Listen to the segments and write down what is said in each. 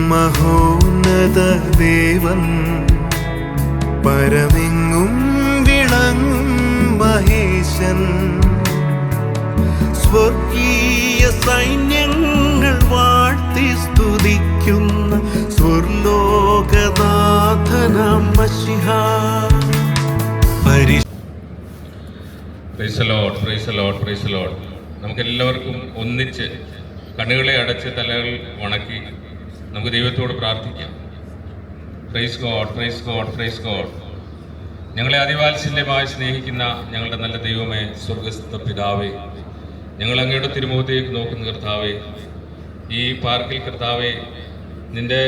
മഹോന്നത ദേവൻ പരമെങ്ങും വിളങ്ങും മഹേശൻ, സ്വർഗീയ സൈന്യങ്ങൾ വാഴ്ത്തി സ്തുതിക്കുന്ന സ്വർലോകനാഥനാം മശിഹാ. Praise the Lord, praise the Lord, praise the Lord. നമുക്കെല്ലാവർക്കും ഒന്നിച്ച് കണ്ണുകളെ അടച്ച് തലകൾ വണക്കി നമുക്ക് ദൈവത്തോട് പ്രാർത്ഥിക്കാം. Praise God, praise God, praise God. ഞങ്ങളെ അതിവാത്സല്യമായി സ്നേഹിക്കുന്ന ഞങ്ങളുടെ നല്ല ദൈവമേ, സ്വർഗസ്ഥ പിതാവേ, ഞങ്ങൾ അങ്ങയുടെ തിരുമുഖത്തേക്ക് നോക്കുന്ന കർത്താവേ, ഈ പാർക്കിൽ കർത്താവേ, നിന്റെ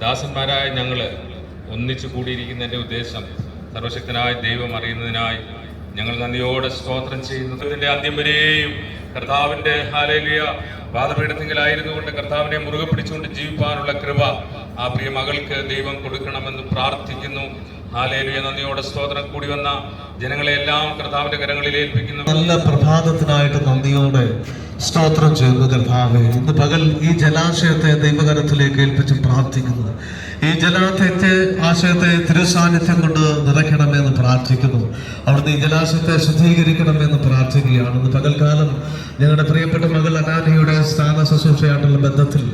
ദാസന്മാരായ ഞങ്ങൾ ഒന്നിച്ചു കൂടിയിരിക്കുന്നതിൻ്റെ ഉദ്ദേശം സർവശക്തനായ ദൈവം അറിയുന്നതിനായി ഞങ്ങൾ നന്ദിയോടെ സ്തോത്രം ചെയ്യുന്നു. ഇതിൻ്റെ അന്ത്യം വരെയും കർത്താവിൻ്റെ ഹല്ലേലൂയ പാദപീഠത്തിലായിരുന്നു കൊണ്ട് കർത്താവിനെ മുറുകെ പിടിച്ചുകൊണ്ട് ജീവിക്കാനുള്ള കൃപ ആ പ്രിയ മകൾക്ക് ദൈവം കൊടുക്കണമെന്ന് പ്രാർത്ഥിക്കുന്നു. ഹല്ലേലൂയ. നന്ദിയോടെ സ്തോത്രം. കൂടി വന്ന ജനങ്ങളെല്ലാം കർത്താവിന്റെ കരങ്ങളിൽ ഏൽപ്പിക്കുന്നു. നല്ല പ്രഭാതത്തിനായിട്ട് നന്ദിയോടെ സ്തോത്രം ചെയ്യുന്നു കർത്താവേ. ഇന്ന് പകൽ ഈ ജലാശയത്തെ ദൈവകരത്തിലേക്ക് ഏൽപ്പിച്ച് പ്രാർത്ഥിക്കുന്നു. ഈ ആശയത്തെ തിരുസാന്നിധ്യം കൊണ്ട് നിറയ്ക്കണമെന്ന് പ്രാർത്ഥിക്കുന്നു. അവിടുന്ന് ഈ ജലാശയത്തെ ശുദ്ധീകരിക്കണമെന്ന് പ്രാർത്ഥിക്കുകയാണ്. ഇന്ന് പകൽക്കാലം ഞങ്ങളുടെ പ്രിയപ്പെട്ട മകൾ അനാനയുടെ സ്ഥാന ശുശ്രൂഷയായിട്ടുള്ള ബന്ധത്തിൽ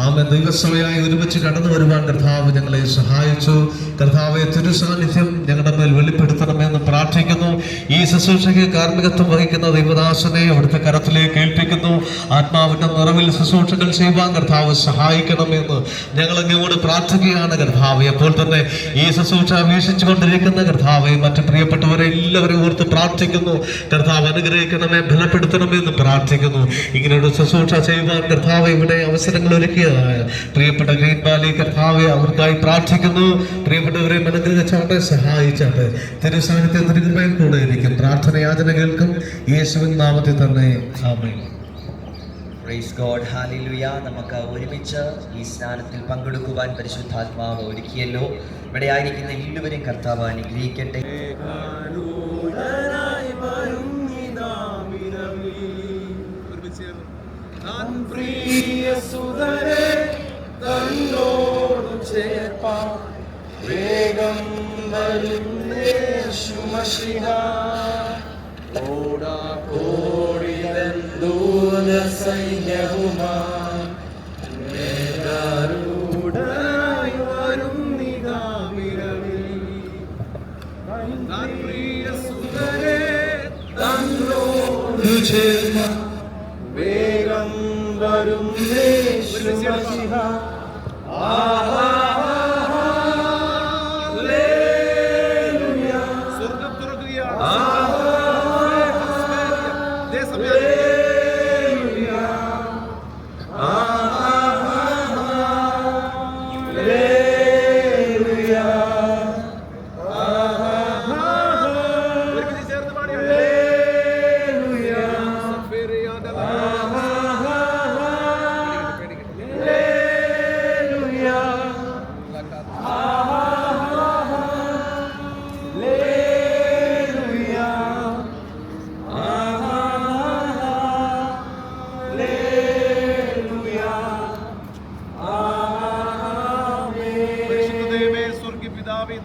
ആമേൻ ദൈവസഭയായി ഒരുമിച്ച് കടന്നു വരുവാൻ കർത്താവ് ഞങ്ങളെ സഹായിച്ചു. കർത്താവെ, തിരുസാന്നിധ്യം ഞങ്ങളുടെ മേൽ വെളിപ്പെടുത്തണമെന്ന് പ്രാർത്ഥിക്കുന്നു. ഈ ശുശ്രൂഷയ്ക്ക് കാർമ്മികത്വം വഹിക്കുന്ന ദൈവദാസനെ അവിടുത്തെ കരത്തിലേക്ക് ഏൽപ്പിക്കുന്നു. ആത്മാവിന്റെ നിറവിൽ ശുശ്രൂഷകൾ ചെയ്യുവാൻ കർത്താവ് സഹായിക്കണമെന്ന് ഞങ്ങൾ അങ്ങോട്ട് പ്രാർത്ഥിക്കുകയാണ് കർത്താവെ. അപ്പോൾ തന്നെ ഈ ശുശ്രൂഷ വീക്ഷിച്ചുകൊണ്ടിരിക്കുന്ന കർത്താവെ, മറ്റു പ്രിയപ്പെട്ടവരെ എല്ലാവരെയും ഓർത്ത് പ്രാർത്ഥിക്കുന്നു. കർത്താവ് അനുഗ്രഹിക്കണമേ, ബലപ്പെടുത്തണമെന്ന് പ്രാർത്ഥിക്കുന്നു. ഇങ്ങനെയുള്ള ശുശ്രൂഷ ചെയ്യുവാൻ കർത്താവ് ഇവിടെ അവസരങ്ങൾ ഒരുക്കിയ പ്രിയപ്പെട്ട ഗ്രീൻ വാലി കർത്താവെ, അവർക്കായി പ്രാർത്ഥിക്കുന്നു. പ്രിയപ്പെട്ടവരെ അനുഗ്രഹിച്ചാട്ടെ, സഹായിച്ചാട്ടെ. തിരുസാന്നിധ്യം തിരുകൃപയിൽ കൂടെ ഇരിക്കും. പ്രാർത്ഥന യാചന കേൾക്കും യേശുവിൻ നാമത്തിൽ തന്നെ. ആമേൻ. പ്രൈസ് ഗോഡ്, ഹല്ലേലൂയ. നമുക്ക് ഒരുമിച്ച് ഈ സ്നാനത്തിൽ പങ്കെടുക്കുവാൻ പരിശുദ്ധാത്മാവ് ഒരുക്കിയല്ലോ. ഇവിടെ ആയിരിക്കുന്ന എല്ലാവരും കർത്താവ് അനുഗ്രഹിക്കട്ടെ. വേഗം വരുന്നേശു മശിഹാ, ഓടാകോടിതൻ ദൂത സൈന്യവുമായി മേഘാരൂഢനായി വരുന്നിതാ വിരവിൽ. താൻ പ്രിയസുതരെ തന്നോടു ചേർന്ന വേഗം വരുന്നേശു മശിഹാ. ആഹാ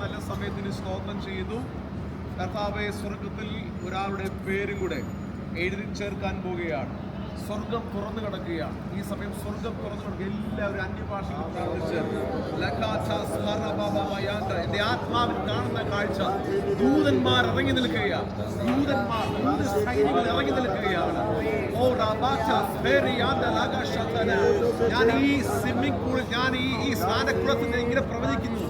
നല്ല സമയത്തിന് സ്തോത്രം ചെയ്യുന്നു. കർത്താവെ, സ്വർഗത്തിൽ ഒരാളുടെ പേരും കൂടെ എഴുതി ചേർക്കാൻ പോവുകയാണ്. സ്വർഗം തുറന്നു കിടക്കുകയാണ്. ഈ സമയം സ്വർഗം തുറന്നു കിടക്കുക. എല്ലാവരും അന്യഭാഷയിൽ പ്രാർത്ഥിച്ച് എന്റെ ആത്മാവിൽ കാണുന്ന കാഴ്ച ദൂതന്മാർ ഇറങ്ങി നിൽക്കുകയാണ്. സൈന്യങ്ങൾ ഇറങ്ങി നിൽക്കുകയാണ്. ഞാൻ ഈ സ്വിമ്മിംഗ് പൂളിൽ, ഞാൻ ഈ സ്നാനക്കുളത്തിൽ ഇങ്ങനെ പ്രവചിക്കുന്നു.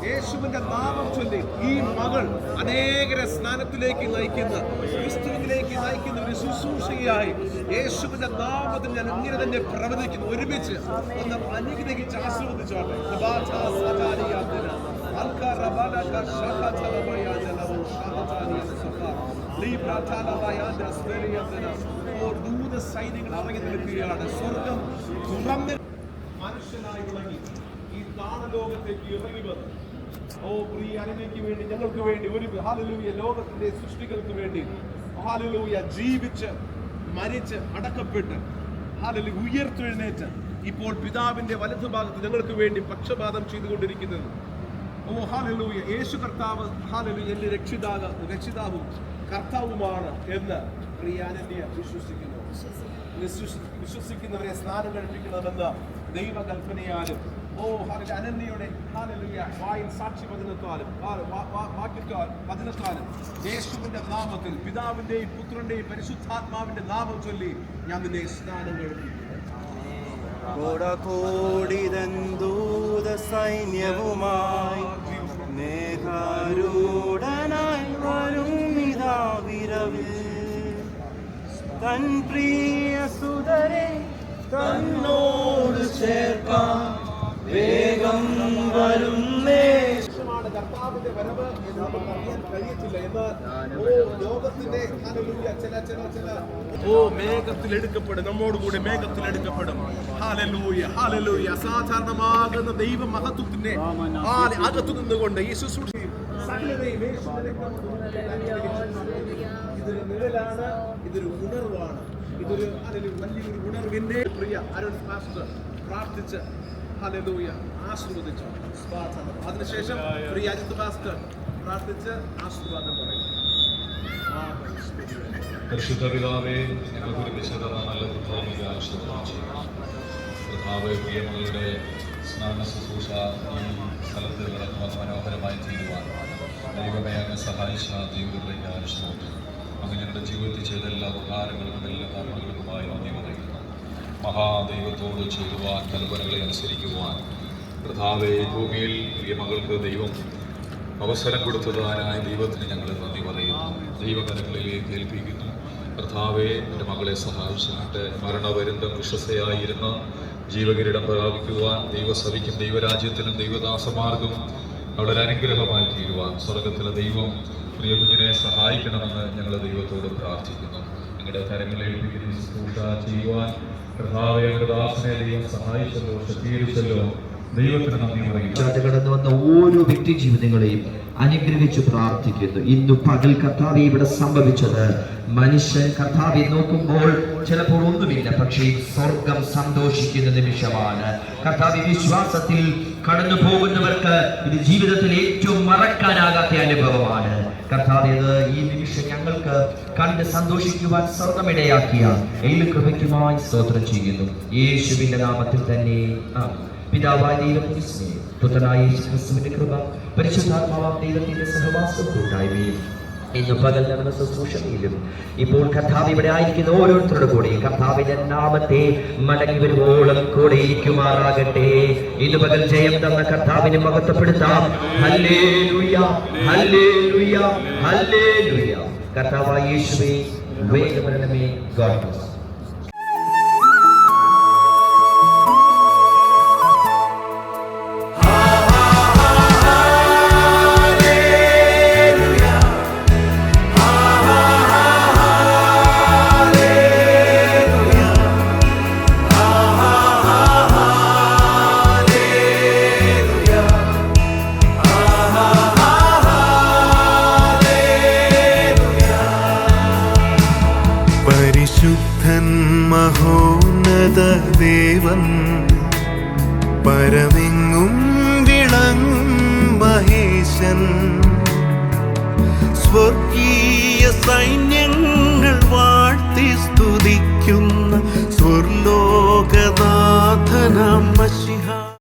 യേശുവിന്റെ നാമം ചൊല്ലി ഈ മകൾ അനേകരെ സ്നാനത്തിലേക്ക് നയിക്കുന്ന, ക്രിസ്തുവിലേക്ക് നയിക്കുന്ന ഒരു ശുശ്രൂഷയായി യേശുവിന്റെ നാമത്തിൽ ഞാൻ ഇങ്ങനെ തന്നെ പ്രവചിക്കുന്നു. ഒരുമിച്ച് ഒന്ന് അനുഗ്രഹിച്ച് ആശീർവദിച്ചോട്ടെ. ദൂത സൈന്യങ്ങൾ ഇറങ്ങി നിൽക്കുകയാണ്. സ്വർഗം തുറന്ന് മനുഷ്യനായി ഇറങ്ങി ഈ താണലോകത്തേക്ക് ഇറങ്ങി വന്നു. പ്രിയ അനുനയ്ക്ക് വേണ്ടി, ഞങ്ങൾക്ക് വേണ്ടി, ഒരു ഹല്ലേലൂയ ലോകത്തിന്റെ സൃഷ്ടികൾക്ക് വേണ്ടി ഹല്ലേലൂയ ജീവിച്ച് മരിച്ച് അടക്കപ്പെട്ട് ഹല്ലേലൂയ ഉയർത്തെഴുന്നേറ്റ് ഇപ്പോൾ പിതാവിന്റെ വലതുഭാഗത്ത് ഞങ്ങൾക്ക് വേണ്ടി പക്ഷപാതം ചെയ്തുകൊണ്ടിരിക്കുന്നത്. ഓ ഹല്ലേലൂയ, യേശു കർത്താവ് ഹല്ലേലൂയ എന്റെ രക്ഷിതാവും കർത്താവുമാണ് എന്ന് പ്രിയ അനന്യ വിശ്വസിക്കുന്നവരെ സ്നാനം കഴിപ്പിക്കണമെന്ന് ദൈവകൽപ്പനയാലും ഓ ഹല്ലേലൂയ അനന്യയുടെ ഹല്ലേലൂയ വായിൽ സാക്ഷി വചനത്താലും യേശുവിന്റെ നാമത്തിൽ പിതാവിന്റെയും പുത്രന്റെയും പരിശുദ്ധാത്മാവിന്റെ നാമം ചൊല്ലി ഞാൻ നിന്നെ സ്നാനം കഴിപ്പിക്കും. കോടാകോടിതന്തൂത സൈന്യവുമായി മേഘാരൂഢനായി വരും ഇതാ വിരവിൽ തൻ പ്രിയ സുതരെ തന്നോട് ചേർക്കാൻ വേഗം വരുന്നേ. കർത്താവിന്റെ വരവ് എന്ന് നമുക്ക് അറിയാൻ കഴിയത്തില്ല. എന്നാൽ ലോകത്തിന്റെ മേഘത്തിൽ എടുക്കപ്പെടും, നമ്മോടുകൂടി മേഘത്തിൽ എടുക്കപ്പെടും. Hallelujah hallelujah. അസാധാരണമാകുന്ന ദൈവ മഹത്വത്തിന്റെ അകത്തു നിന്നുകൊണ്ട് ഈ ശുശ്രൂഷയും സകലതയും ഇതൊരു നിഴലാണ്, ഇതൊരു ഉണർവാണ്, ഇതൊരു വലിയൊരു ഉണർവിന്റെ പ്രിയ അരുൺ പാസ്റ്റർ പ്രാർത്ഥിച്ച് ഹല്ലേലൂയ ആശീർവദിച്ചു. അതിനുശേഷം പ്രിയ അജിത് പാസ്റ്റർ പ്രാർത്ഥിച്ച് ആശീർവാദം പറയും. പരിശുദ്ധ പിതാവേ, ഞങ്ങൾക്ക് ഒരു വിശദത നല്ല പ്രധാനിക കർത്താവേ, പ്രിയമകളുടെ സ്നാന ശുശ്രൂഷ ഈ സ്ഥലത്ത് കിടക്കുവാൻ മനോഹരമായി ചെയ്യുവാൻ ദൈവമേ അങ്ങ് സഹായിച്ച ജീവിതത്തിലേക്ക് ആവശ്യമുണ്ട്. അങ്ങ് ഞങ്ങളുടെ ജീവിതത്തിൽ ചെയ്ത എല്ലാ ഉപകാരങ്ങൾക്കും എല്ലാ കർമ്മങ്ങൾക്കുമായി നന്ദി പറയുന്നു. മഹാദൈവത്തോട് ചെയ്യുവാൻ കൽപ്പനകളെ അനുസരിക്കുവാൻ കർത്താവേ, ഭൂമിയിൽ പ്രിയമകൾക്ക് ദൈവം അവസരം കൊടുത്തതായ ദൈവത്തിന് ഞങ്ങൾ നന്ദി പറയുന്നു. ദൈവകരങ്ങളിലേക്ക് ഏൽപ്പിക്കുന്നു. കർത്താവെ, എൻ്റെ മകളെ സഹായിച്ചിട്ട് മരണപര്യന്തം വിശ്വസ്തയായിരുന്ന ജീവകിരീടം പ്രാപിക്കുവാൻ ദൈവസഭയ്ക്കും ദൈവരാജ്യത്തിനും ദൈവദാസമാർഗം വളരെ അനുഗ്രഹമായി തീരുവാൻ സ്വർഗത്തിലെ ദൈവം പ്രിയ കുഞ്ഞിനെ സഹായിക്കണമെന്ന് ഞങ്ങൾ ദൈവത്തോട് പ്രാർത്ഥിക്കുന്നു. ഞങ്ങളുടെ കരങ്ങളിൽ ഏൽപ്പിക്കുന്ന ശുശ്രൂഷ ചെയ്യുവാൻ കർത്താവെ, ഞങ്ങളുടെ ദാസനെ ദൈവം സഹായിച്ചല്ലോ, ശക്തീകരിച്ചല്ലോ. ദൈവത്തിന് നന്ദി പറയുന്നു. കടന്നു വന്ന ഓരോ വ്യക്തി ജീവിതങ്ങളെയും അനുഗ്രഹിച്ചു പ്രാർത്ഥിക്കുന്നു. ഇന്നു പകൽ കർത്താവെ ഇവിടെ സംഭവിച്ചത് മനുഷ്യൻ കർത്താവെ നോക്കുമ്പോൾ ചിലപ്പോൾ ഒന്നുമില്ല, പക്ഷേ സ്വർഗം സന്തോഷിക്കുന്ന നിമിഷമാണ്. കർത്താവെ, വിശ്വാസത്തിൽ കടന്നു പോകുന്നവർക്ക് ഇത് ജീവിതത്തിൽ ഏറ്റവും മറക്കാനാകാത്ത അനുഭവമാണ്. കർത്താവെ, ഈ നിമിഷം ഞങ്ങൾക്ക് കണ്ട് സന്തോഷിക്കുവാൻ സ്വർഗമിടയാക്കിയ എല്ലാ കൃപയ്ക്കുമായി സ്തോത്രം ചെയ്യുന്നു. യേശുവിന്റെ നാമത്തിൽ തന്നെ പിതാവായ ദൈവത്തിന്റെ സ്നേഹം, പുത്രനായ യേശുക്രിസ്തുവിന്റെ കൃപ, പരിശുദ്ധാത്മാവാം ദൈവത്തിന്റെ സഹവാസം കൂട്ടായ്മയും ഇന്ന് പകൽ നടന്ന ശുശ്രൂഷയിലും ഇപ്പോൾ കർത്താവ് ഇവിടെ ആയിരിക്കുന്ന ഓരോരുത്തരുടെ കൂടെ കർത്താവിന്റെ നാമത്തെ മടങ്ങി വരുവോളം കൂടെ ഇരിക്കുമാറാകട്ടെ. ഇന്ന് പകൽ ജയം തന്ന കർത്താവിനെ മഹത്വപ്പെടുത്താം. Hallelujah hallelujah hallelujah. കർത്താവായ യേശുവേ, വേഗം വരണമേ. God bless. പരിശുദ്ധൻ മഹോന്നത ദേവൻ പരമെങ്ങും വിളങ്ങും മഹേശൻ സ്വർഗീയ സൈന്യങ്ങൾ വാഴ്ത്തി സ്തുതിക്കുന്ന സ്വർലോകനാഥനാം മശിഹാ.